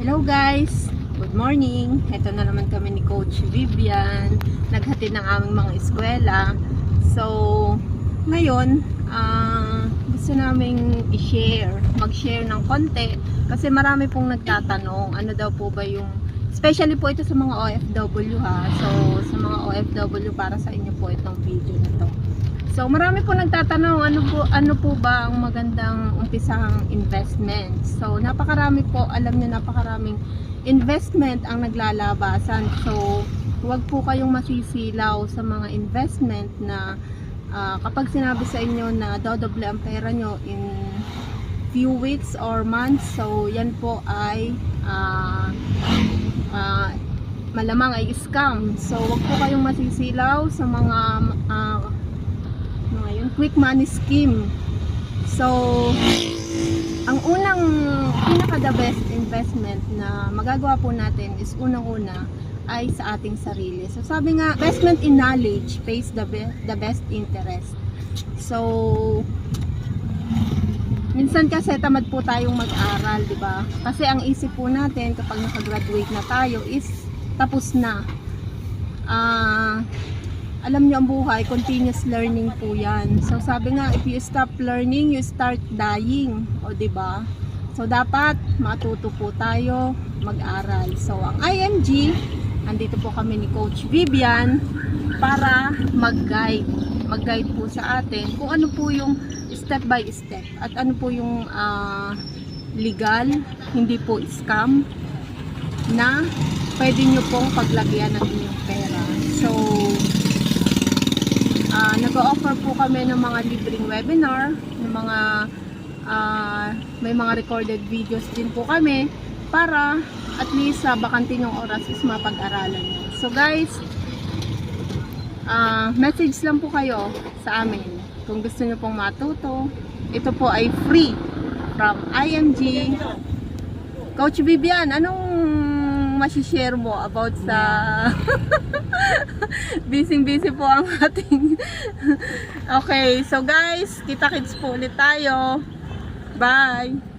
Hello guys! Good morning! Ito na naman kami ni Coach Vivian. Naghatid ng aming mga eskwela. So, ngayon, gusto naming i-share, mag-share ng konti. Kasi marami pong nagtatanong, ano daw po ba yung, especially po ito sa mga OFW ha. So, sa mga OFW, para sa inyo po itong video na to. So, marami po nagtatanong, ano po ba ang magandang umpisahang investment? So, napakarami po, alam niyo, napakaraming investment ang naglalabasan. So, huwag po kayong masisilaw sa mga investment na kapag sinabi sa inyo na dodoble ang pera nyo in few weeks or months, so yan po ay malamang ay scam. So, huwag po kayong masisilaw sa mga quick money scheme. So, ang unang pinaka the best investment na magagawa po natin is unang-una ay sa ating sarili. So, sabi nga, investment in knowledge pays the best interest. So, minsan kasi tamad po tayong mag-aral, di ba? Kasi ang isip po natin kapag nakagraduate na tayo is tapos na. Alam nyo ang buhay, continuous learning po yan. So sabi nga, if you stop learning, you start dying. O diba? So dapat matuto po tayo mag-aral. So ang IMG, andito po kami ni Coach Vivian para mag-guide. Mag-guide po sa atin kung ano po yung step by step. At ano po yung legal, hindi po scam, na pwede nyo pong paglagyan ng inyong pera. So, nag-o-offer po kami ng mga libreng webinar, ng mga may mga recorded videos din po kami para at least sa bakante yung oras is mapag-aralan nyo. So guys, message lang po kayo sa amin kung gusto nyo pong matuto. Ito po ay free from IMG. Coach Vivian, anong masishare mo about sa busy po ang ating okay, so guys, kita-kits po ulit tayo. Bye!